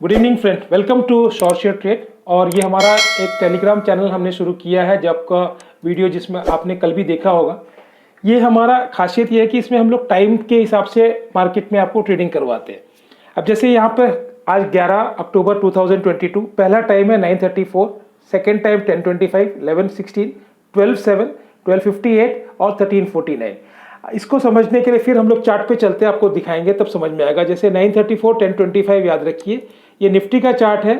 Good evening friend, welcome to short share trade. और ये हमारा एक टेलीग्राम चैनल हमने शुरू किया है, जब का वीडियो जिसमें आपने कल भी देखा होगा। ये हमारा खासियत ये है कि इसमें हम लोग टाइम के हिसाब से मार्केट में आपको ट्रेडिंग करवाते हैं। अब जैसे यहाँ पर आज 11 अक्टूबर 2022 पहला टाइम है 9:34, सेकेंड टाइम 10:25, 11:16, 12:07, 12:58 और 13:49। इसको समझने के लिए फिर हम लोग चार्ट पे चलते हैं, आपको दिखाएंगे तब समझ में आएगा। जैसे 9:34, 10:25 याद रखिए, ये निफ्टी का चार्ट है।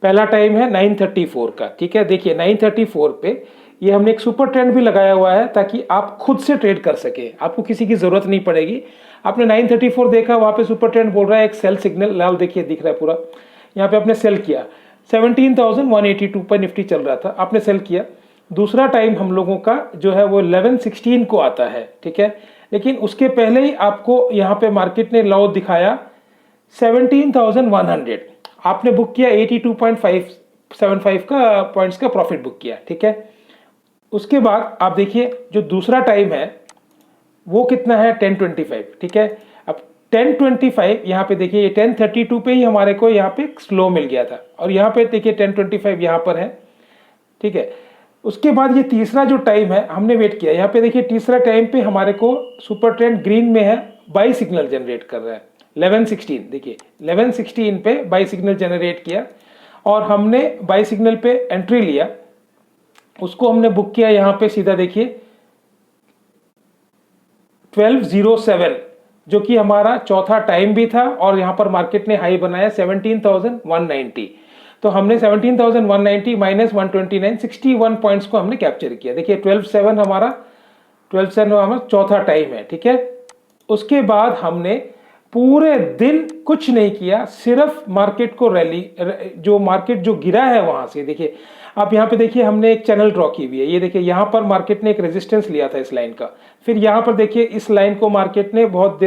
पहला टाइम है 9:34 का, ठीक है। देखिए 9:34 पे ये हमने एक सुपर ट्रेंड भी लगाया हुआ है ताकि आप खुद से ट्रेड कर सके, आपको किसी की जरूरत नहीं पड़ेगी। आपने 9:34 देखा, वहां पे सुपर ट्रेंड बोल रहा है एक सेल सिग्नल, लाल देखिए दिख रहा है पूरा। यहाँ पे आपने सेल किया, 17,182 पर निफ्टी चल रहा था, आपने सेल किया। दूसरा टाइम हम लोगों का जो है वो 11:16 को आता है, ठीक है। लेकिन उसके पहले ही आपको यहाँ पे मार्केट ने लो दिखाया 17,100, आपने बुक किया 82.575 का पॉइंट्स का प्रॉफिट बुक किया, ठीक है। उसके बाद आप देखिए जो दूसरा टाइम है वो कितना है 10:25, ठीक है। अब 10:25 यहाँ पे देखिए, ये 10:32 पे ही हमारे को यहाँ पे स्लो मिल गया था, और यहाँ पे देखिए 10:25 यहाँ पर है, ठीक है। उसके बाद ये तीसरा जो टाइम है हमने वेट किया, यहाँ पे देखिए तीसरा टाइम पे हमारे को सुपर ट्रेंड ग्रीन में है, बाई सिग्नल जनरेट कर रहा है 11:16। देखिए 11:16 पे बाई सिग्नल जनरेट किया और हमने बाई सिग्नल पे एंट्री लिया, उसको हमने बुक किया यहाँ पे सीधा देखिए 12:07, जो कि हमारा चौथा टाइम भी था, और यहाँ पर मार्केट ने हाई बनाया 17,190। तो हमने 17,190 माइनस 129, 61 पॉइंट्स को हमने कैप्चर किया। देखिए 12:07 हमारा चौथा टाइम है, ठीक है। उसके बाद हमने पूरे दिन कुछ नहीं किया, सिर्फ मार्केट को रैली, जो मार्केट जो गिरा है वहां से देखिए। आप यहाँ पे देखिए हमने एक चैनल ड्रॉ की हुई है, ये देखिए यहाँ पर मार्केट ने एक रेजिस्टेंस लिया था इस लाइन का। फिर यहाँ पर देखिए इस लाइन को मार्केट ने बहुत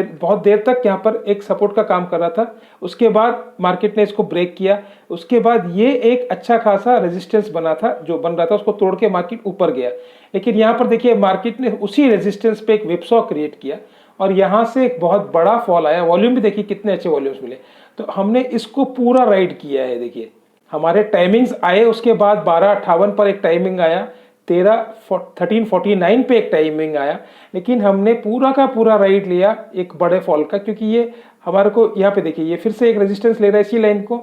देर तक यहाँ पर एक सपोर्ट का काम कर रहा था। उसके बाद मार्केट ने इसको ब्रेक किया, उसके बाद ये एक अच्छा खासा रेजिस्टेंस बना था, जो बन रहा था उसको तोड़ के मार्केट ऊपर गया। लेकिन यहाँ पर देखिए मार्केट ने उसी रेजिस्टेंस पे एक विपसॉ क्रिएट किया और यहाँ से एक बहुत बड़ा फॉल आया। वॉल्यूम भी देखिए कितने अच्छे वॉल्यूम्स मिले, तो हमने इसको पूरा राइड किया है। देखिए हमारे टाइमिंग्स आए, उसके बाद 12:58 पर एक टाइमिंग आया, 13:49 पे एक टाइमिंग आया, लेकिन हमने पूरा का पूरा राइड लिया एक बड़े फॉल का, क्योंकि ये हमारे को यहाँ पे देखिए ये फिर से एक रेजिस्टेंस ले रहा है इसी लाइन को,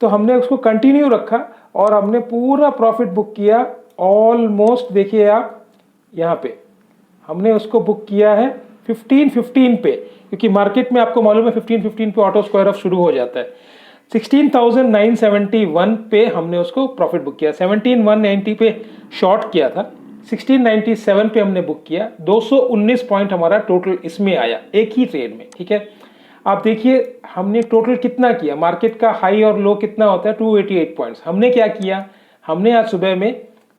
तो हमने उसको कंटिन्यू रखा और हमने पूरा प्रॉफिट बुक किया ऑलमोस्ट। देखिए आप यहाँ पे हमने उसको बुक किया है 15:15 पे, क्योंकि मार्केट में आपको मालूम है 15:15 पे ऑटो स्क्वायर ऑफ शुरू हो जाता है। 16,971 पे हमने उसको प्रॉफिट बुक किया, 17,190 पे शॉर्ट किया था, 1697 पे हमने बुक किया। 219 पॉइंट हमारा टोटल इसमें आया एक ही ट्रेड में, ठीक है। आप देखिए हमने टोटल कितना किया, मार्केट का हाई और लो कितना होता है 288 पॉइंट्स। हमने क्या किया, हमने आज सुबह में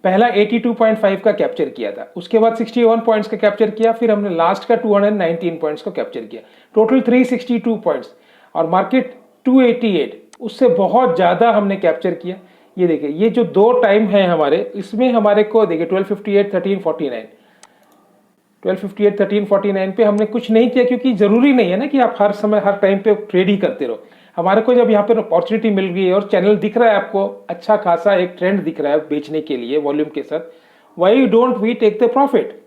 पहला 82.5 का कैप्चर किया था, उसके बाद 61 पॉइंट्स का कैप्चर किया, फिर हमने लास्ट का 219 पॉइंट्स को कैप्चर किया, टोटल 362 पॉइंट्स, और मार्केट 288, उससे बहुत ज़्यादा हमने कैप्चर किया। ये देखिए ये जो दो टाइम है हमारे, इसमें हमारे को देखिए 12:58, 13:49, 12:58, 13:49 पे हमने कुछ नहीं किया, क्योंकि ज़रूरी नहीं है ना कि आप हर समय हर टाइम पे ट्रेड ही करते रहो। हमारे को जब यहाँ पर अपॉर्चुनिटी मिल गई है और चैनल दिख रहा है आपको, अच्छा खासा एक ट्रेंड दिख रहा है बेचने के लिए वॉल्यूम के साथ, why don't we take the profit.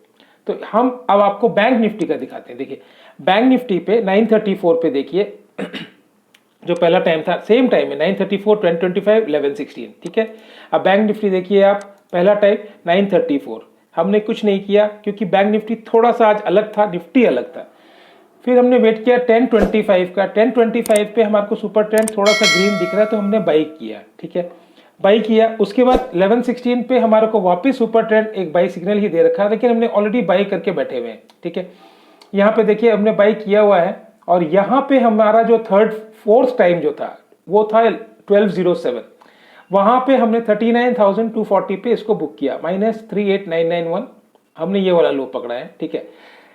तो हम अब आपको बैंक निफ्टी का दिखाते हैं। देखिए बैंक निफ्टी पे 9:34 पे देखिए जो पहला टाइम था, सेम टाइम है 9:34, 10:25, 11:16, ठीक है। अब बैंक निफ्टी देखिए आप, पहला टाइम 9:34, हमने कुछ नहीं किया क्योंकि बैंक निफ्टी थोड़ा सा आज अलग था, निफ्टी अलग था। फिर हमने वेट किया 10:25 का, 10:25 पे हमारे को सुपर ट्रेंड थोड़ा सा ग्रीन दिख रहा है, तो हमने बाई किया, ठीक है, बाई किया। उसके बाद 11:16 पे हमारे को वापस सुपर ट्रेंड एक बाई सिग्नल ही दे रखा है, लेकिन हमने ऑलरेडी बाई करके बैठे हुए हैं, ठीक है। यहाँ पे देखिए हमने बाई किया हुआ है, और यहाँ पे हमारा जो फोर्थ टाइम जो था वो था 12:07, वहां पे हमने 39,240 पे इसको बुक किया, -38991, हमने ये वाला लो पकड़ा है, ठीक है।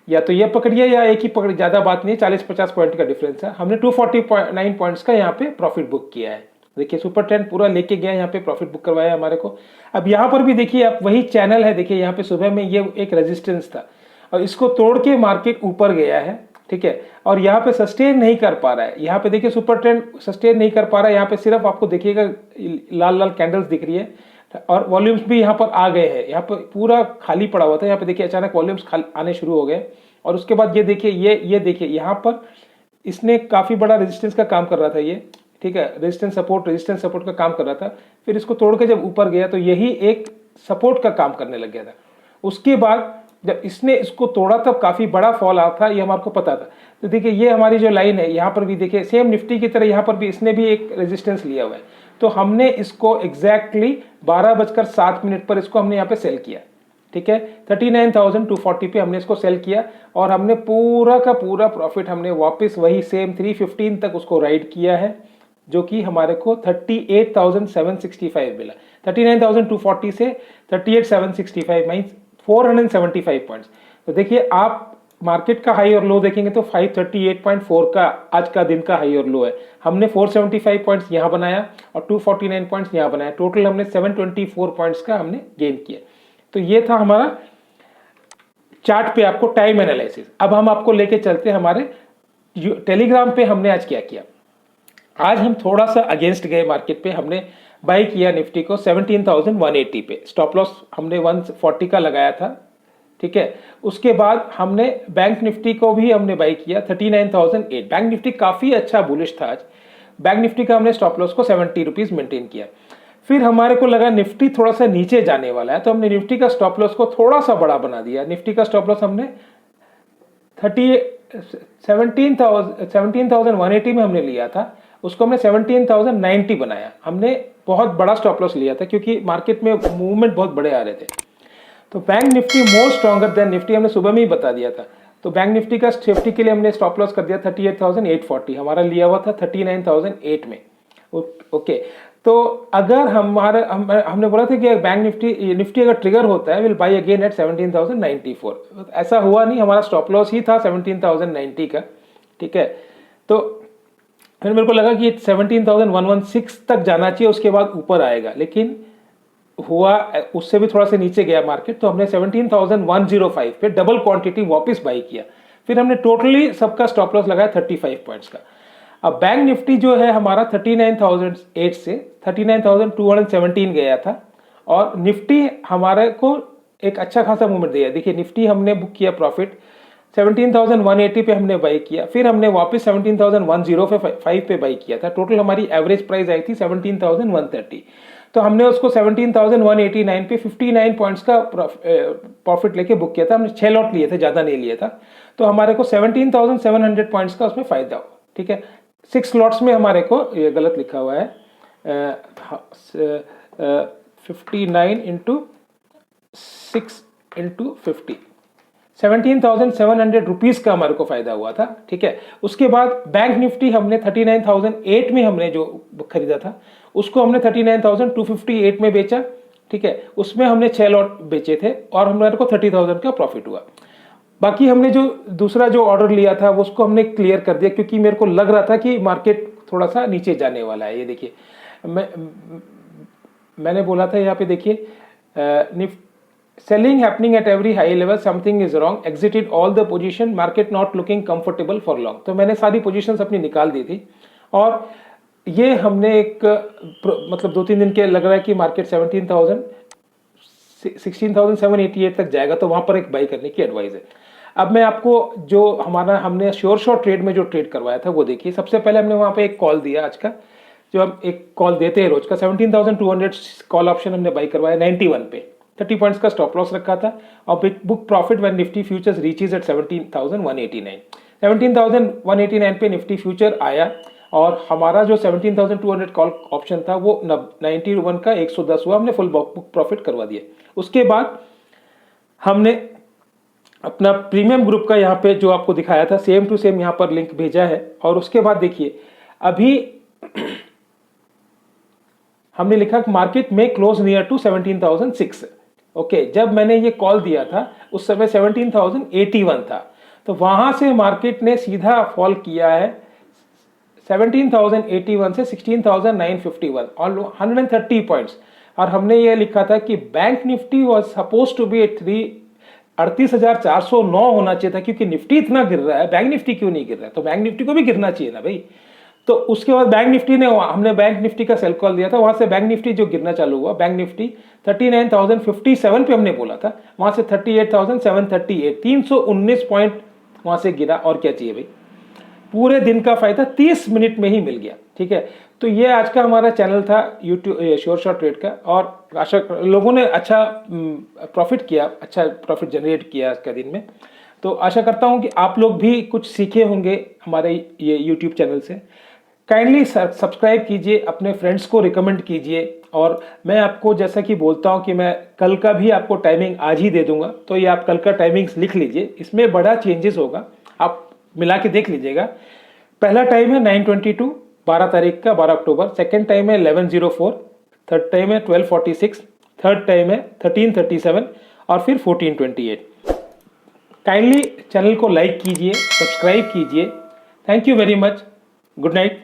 या तो ये पकड़िए या एक ही पकड़, ज्यादा बात नहीं है, 40-50 पॉइंट का डिफरेंस है। हमने 249 पॉइंट्स का यहाँ पे प्रॉफिट बुक किया है। देखिए सुपर ट्रेंड पूरा लेके गया, यहाँ पे प्रॉफिट बुक करवाया हमारे को। अब यहाँ पर भी देखिए आप वही चैनल है, देखिए यहाँ पे सुबह में ये एक रेजिस्टेंस था और इसको तोड़ के मार्केट ऊपर गया है, ठीक है, और यहाँ पे सस्टेन नहीं कर पा रहा है। यहाँ पे देखिए सुपर ट्रेंड सस्टेन नहीं कर पा रहा है, यहाँ पे सिर्फ आपको देखिएगा लाल लाल कैंडल्स दिख रही है और वॉल्यूम्स भी यहाँ पर आ गए हैं। यहाँ पर पूरा खाली पड़ा हुआ था, यहाँ पे देखिए अचानक वॉल्यूम्स आने शुरू हो गए और उसके बाद ये देखिए ये देखिए यहाँ पर इसने काफ़ी बड़ा रेजिस्टेंस का काम कर रहा था ये, ठीक है, रेजिस्टेंस सपोर्ट का काम कर रहा था। फिर इसको तोड़ के जब ऊपर गया तो यही एक सपोर्ट का काम करने लग गया था। उसके बाद जब इसने इसको तोड़ा तब काफ़ी बड़ा फॉल आया था, ये हमारे को पता था। तो देखिए ये हमारी जो लाइन है यहाँ पर भी देखिए सेम निफ्टी की तरह यहाँ पर भी इसने भी एक रेजिस्टेंस लिया हुआ है। तो हमने इसको एग्जैक्टली 12:07 पर इसको हमने यहाँ पे सेल किया, ठीक है, 39,240 पे हमने इसको सेल किया और हमने पूरा का पूरा प्रॉफिट हमने वापस वही सेम 315 तक उसको राइड किया है, जो कि हमारे को 38,765 मिला। 39,240 से 38,765 मीन्स 475 पॉइंट्स। तो देखिए आप मार्केट का हाई और लो देखेंगे तो 538.4 का आज का दिन का हाई और लो है। हमने 475 पॉइंट्स यहाँ बनाया और 249 पॉइंट्स यहाँ बनाया, टोटल हमने 724 पॉइंट्स का हमने गेन किया। तो ये था हमारा चार्ट पे आपको टाइम एनालिसिस। अब हम आपको लेके चलते हैं हमारे टेलीग्राम पे हमने आज क्या किया। आज हम थोड़ा सा अगेंस्ट गए मार्केट पे, हमने बाई किया निफ्टी को 17,180 पे, स्टॉप लॉस हमने 140 का लगाया था, ठीक है। उसके बाद हमने बैंक निफ्टी को भी हमने बाई किया 39,008। बैंक निफ्टी काफ़ी अच्छा बुलिश था आज। बैंक निफ्टी का हमने स्टॉप लॉस को 70 रुपीज़ मेंटेन किया। फिर हमारे को लगा निफ्टी थोड़ा सा नीचे जाने वाला है, तो हमने निफ्टी का स्टॉप लॉस को थोड़ा सा बड़ा बना दिया। निफ्टी का स्टॉप लॉस हमने 17,180 में हमने लिया था, उसको हमने 17,090 बनाया। हमने बहुत बड़ा स्टॉप लॉस लिया था क्योंकि मार्केट में मूवमेंट बहुत बड़े आ रहे थे। तो bank Nifty more stronger than Nifty हमने सुबह में ही बता दिया था। तो बैंक निफ्टी का सेफ्टी के लिए हमने स्टॉप लॉस कर दिया 38,840, हमारा लिया हुआ था 39,008 में, ओके। तो अगर हमने बोला था कि बैंक निफ्टी अगर ट्रिगर होता है विल बाई अगेन एट 17,094। ऐसा हुआ नहीं, हमारा स्टॉप लॉस ही था 17,090 का, ठीक है। तो फिर मेरे को लगा कि 17,116 तक जाना चाहिए, उसके बाद ऊपर आएगा, लेकिन हुआ उससे भी थोड़ा सा नीचे गया मार्केट। तो हमने 17,105 पे डबल क्वांटिटी वापस बाई किया। फिर हमने टोटली सबका स्टॉप लॉस लगाया 35 पॉइंट्स का। अब बैंक निफ्टी जो है हमारा 39,008 से 39,217 गया था और निफ्टी हमारे को एक अच्छा खासा मूवमेंट दिया। देखिए निफ्टी हमने बुक किया प्रॉफिट 17,180 पे हमने बाई किया, फिर हमने वापस 17,105 पे बाई किया था। टोटल हमारी एवरेज प्राइस आई थी 17,130। तो हमने उसको 17,189 पे 59 पॉइंट्स का प्रॉफिट लेके बुक किया था। हमने 6 लॉट लिए थे, ज़्यादा नहीं लिए था। तो हमारे को 17,700 पॉइंट्स का उसमें फायदा हुआ, ठीक है। 6 लॉट्स में हमारे को, ये गलत लिखा हुआ है, 59 इंटू 6 इंटू 50, 17,700 रुपीज़ का हमारे को फायदा हुआ था, ठीक है। उसके बाद बैंक निफ्टी हमने 39,008 में हमने जो खरीदा था उसको हमने 39,258 में बेचा, ठीक है। उसमें हमने 6 लॉट बेचे थे और हमारे को 30,000 का प्रॉफिट हुआ। बाकी हमने जो दूसरा जो ऑर्डर लिया था वो उसको हमने क्लियर कर दिया क्योंकि मेरे को लग रहा था कि मार्केट थोड़ा सा नीचे जाने वाला है। ये देखिए मैंने बोला था यहाँ पे देखिए, selling happening at every high level, something is wrong, exited all the position, market not looking comfortable for long। तो मैंने सारी पोजीशंस अपनी निकाल दी थी और ये हमने एक मतलब 2-3 दिन के लग रहा है कि मार्केट 16,788 तक जाएगा, तो वहाँ पर एक बाई करने की एडवाइस है। अब मैं आपको जो हमने श्योर शॉर्ट ट्रेड में जो ट्रेड करवाया था वो देखिए। सबसे पहले हमने वहाँ पे एक कॉल दिया, आज का जो हम एक कॉल देते हैं रोज का, 17,200 कॉल ऑप्शन हमने बाई करवाया 91 पे, 30 पॉइंट्स का स्टॉप लॉस रखा था और book profit when Nifty futures reaches at 17,189। 17,189 पे निफ्टी फ्यूचर आया और हमारा जो 17,200 कॉल ऑप्शन था वो 91 का 110 हुआ, हमने फुल बुक प्रॉफिट करवा दिया। उसके बाद हमने अपना प्रीमियम ग्रुप का यहाँ पे जो आपको दिखाया था सेम टू सेम यहाँ पर लिंक भेजा है। और उसके बाद देखिए अभी हमने लिखा मार्केट में क्लोज नियर टू 17,006, ओके। जब मैंने ये कॉल दिया था उस समय 17,081 था, तो वहां से मार्केट ने सीधा फॉल किया है 17,081 से 16,951 और 130 पॉइंट्स। और हमने ये लिखा था कि bank Nifty was suppose to be at 3 38,409 होना चाहिए था, क्योंकि निफ्टी इतना गिर रहा है, बैंक निफ्टी क्यों नहीं गिर रहा है? तो बैंक निफ्टी को भी गिरना चाहिए ना भाई। तो उसके बाद बैंक निफ्टी ने, हमने बैंक निफ्टी का सेल कॉल दिया था, वहां से बैंक निफ्टी जो गिरना चालू हुआ, बैंक निफ्टी 39,057 पे हमने बोला था, वहां से 38,738, 319 पॉइंट वहां से गिरा। और क्या चाहिए भाई? पूरे दिन का फायदा 30 मिनट में ही मिल गया। ठीक है, तो ये आज का हमारा चैनल था यूट्यूब श्योर शॉट ट्रेड का, और आशा लोगों ने अच्छा प्रॉफिट किया, अच्छा प्रॉफिट जनरेट किया आज का दिन में। तो आशा करता हूं कि आप लोग भी कुछ सीखे होंगे हमारे ये यूट्यूब चैनल से। काइंडली सब्सक्राइब कीजिए, अपने फ्रेंड्स को रिकमेंड कीजिए, और मैं आपको जैसा कि बोलता हूं कि मैं कल का भी आपको टाइमिंग आज ही दे दूंगा, तो ये आप कल का टाइमिंग्स लिख लीजिए, इसमें बड़ा चेंजेस होगा, आप मिला के देख लीजिएगा। पहला टाइम है 9:22 12 तारीख का, 12 अक्टूबर। सेकेंड टाइम है 11:04, थर्ड टाइम है 12:46, थर्ड टाइम है 13:37 और फिर 14:28। काइंडली चैनल को लाइक कीजिए, सब्सक्राइब कीजिए। Thank you very much. Good night.